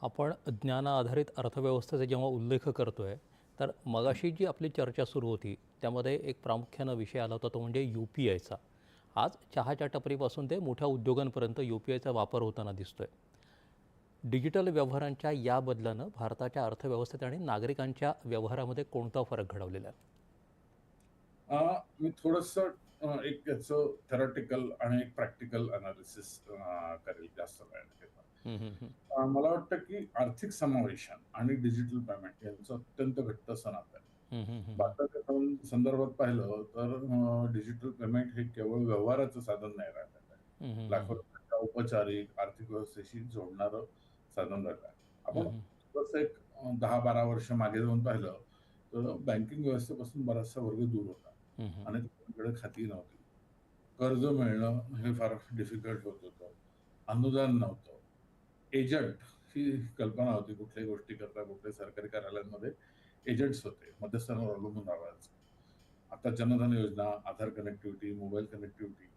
आपण ज्ञान आधारित अर्थव्यवस्थेचा जेव्हा उल्लेख करतोय, तर मगाशी जी आपली चर्चा सुरू होती, त्यामध्ये एक प्रामुख्यानं विषय आला होता तो म्हणजे यू-पी-आयचा. आज चहाच्या टपरीपासून ते मोठ्या उद्योगांपर्यंत यू-पी-आयचा वापर होताना दिसतोय. डिजिटल व्यवहारांच्या या बदलानं भारताच्या अर्थव्यवस्थेत आणि नागरिकांच्या व्यवहारामध्ये कोणता फरक घडवलेला आहे? मी थोडंसं एक याचं थेरॉटिकल आणि एक प्रॅक्टिकल अनालिसिस करेल जास्त वेळेला. हं, हं, हं. मला वाटतं की आर्थिक समावेशन आणि डिजिटल पेमेंट यांचं अत्यंत घट्ट नातं आहे. हं, हं, हं, हं. भारताच्या संदर्भात पाहिलं तर डिजिटल पेमेंट हे केवळ व्यवहाराचं साधन नाही राहिलेलं आहे. हं, हं, हं, लाखो लोकांच्या औपचारिक आर्थिक व्यवस्थेशी जोडणारं साधन राहिलं आहे. हं, आपण हं. थोडंसं एक 10-12 वर्ष मागे जाऊन पाहिलं तर बँकिंग व्यवस्थेपासून बराचसा वर्ग दूर होता हं, हं. आणि त्यांच्याकडे खाती नव्हती. कर्ज मिळणं हे फार डिफिकल्ट होत होतं. अनुदान नव्हतं. एजंट ही कल्पना होती कुठल्याही गोष्टी करता कुठल्याही सरकारी कार्यालयांमध्ये एजंट्स होते. मध्यस्थांवर अवलंबून राहावं लागायचं. आता जनधन योजना, आधार कनेक्टिव्हिटी, मोबाईल कनेक्टिव्हिटी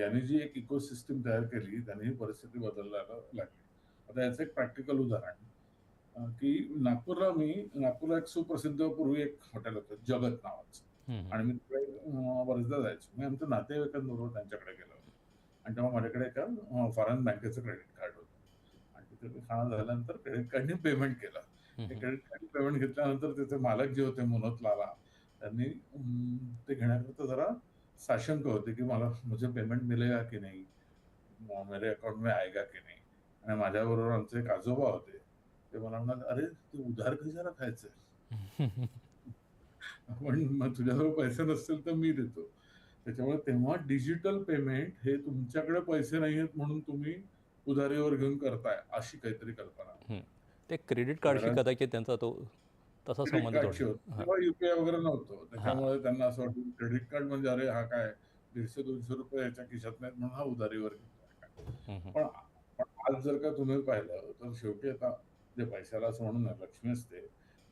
यांनी जी एक इकोसिस्टम तयार केली, त्याने ही परिस्थिती बदलायला लागली. आता याचं एक प्रॅक्टिकल उदाहरण की नागपूरला एक सुप्रसिद्ध पूर्वी एक हॉटेल होतं, जगत नावाचं. हं, हं. आणि मी तिकडे बरेचदा जायचो. मी आमच्या नातेवाईकांबरोबर त्यांच्याकडे गेलो होतो. आणि तेव्हा माझ्याकडे एका फॉरेन बँकेचं क्रेडिट कार्ड होतं. आणि तिथे ते खाणं झाल्यानंतर क्रेडिट कार्डनी पेमेंट केलं. हं, ते हं. क्रेडिट कार्डनी पेमेंट घेतल्यानंतर तिथे मालक जे होते मोनोतलाला, त्यांनी ते घेण्याकरता जरा साशंक होते, की मला मुझे पेमेंट मिलेगा की नहीं? मेरे अकाउंट में आएगा की नहीं? आणि माझ्याबरोबर आमचे एक आजोबा होते. ते मला म्हणाले, "अरे, ते उधार कशाला खायचंय? पण मग तुझ्याजवळ पैसे नसतील तर मी देतो." त्याच्यामुळे तेव्हा डिजिटल पेमेंट हे तुमच्याकडे पैसे नाहीयेत म्हणून तुम्ही उधारीवर घेऊन करताय, अशी काहीतरी कल्पना होती. हं. ते क्रेडिट कार्डशी साधारण कदाचित त्यांचा तो तसा क्रेडिट संबंध कार्डची जोडला. होती. हां. तेव्हा यू-पी-आय वगैरे नव्हतं. हां. त्याच्यामुळे त्यांना असं वाटलं की क्रेडिट कार्ड म्हणजे अरे हा काय ₹150-200 याच्या खिशात नाहीत म्हणून हा उधारीवर घेतोय काय. हं, हं. पण पण आज जर का तुम्ही पाहिलं तर शेवटी आता जे पैशाला असं म्हणून ना लक्ष्मी असते.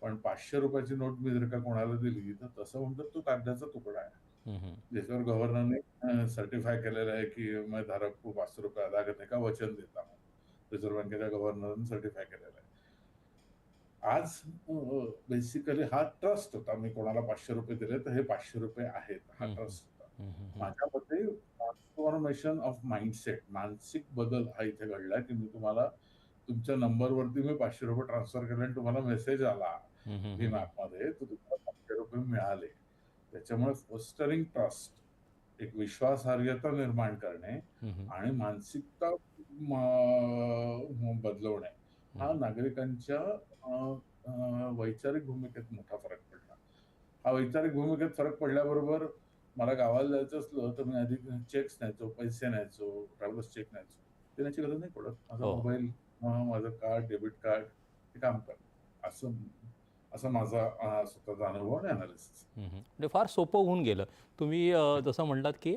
पण ₹500 ची नोट मी जर का कोणाला दिली तर तसं म्हणतात तो कागदाचा तुकडा आहे. हं, हं. ज्याच्यावर गव्हर्नरने सर्टिफाय केलेलं आहे की मैं धारक को ₹500 अदा करने का वचन देता हूं. रिझर्व्ह बँकेच्या गव्हर्नरने सर्टिफाय केलेलं आहे. आज बेसिकली हा ट्रस्ट होता. मी कोणाला ₹500 दिले, तर हे ₹500 आहेत. हा हं, हं. ट्रस्ट होता. हं, हं, हं. माझ्या मते ट्रान्सफॉर्मेशन ऑफ माइंडसेट, मानसिक बदल हा इथे घडला, की मी तुम्हाला तुमच्या नंबरवरती मी ₹500 ट्रान्सफर केले आणि तुम्हाला मेसेज आला हं, हं, हं, भीम हं. ॲपमध्ये, तर तुम्हाला ₹500 मिळाले. त्याच्यामुळे फोस्टरिंग ट्रस्ट, एक विश्वासार्हता निर्माण करणे हं, हं. आणि मानसिकता बदलवणे, हं, हा हं. नागरिकांच्या वैचारिक भूमिकेत मोठा फरक पडला. हा वैचारिक भूमिकेत फरक पडल्याबरोबर मला गावाला जायचं असलं, तर मी आधी चेक्स न्यायचो, पैसे न्यायचो, ट्रॅव्हलर्स चेक न्यायचो. देण्याची गरज नाही पडत. माझा हो, हो. मोबाईल, माझं कार्ड, डेबिट कार्ड हे काम करतं. असं असा माझा स्वतःचा अनुभव आणि अनालिसिस. हं, हं. म्हणजे फार सोपं होऊन गेलं. तुम्ही जसं म्हणलात, की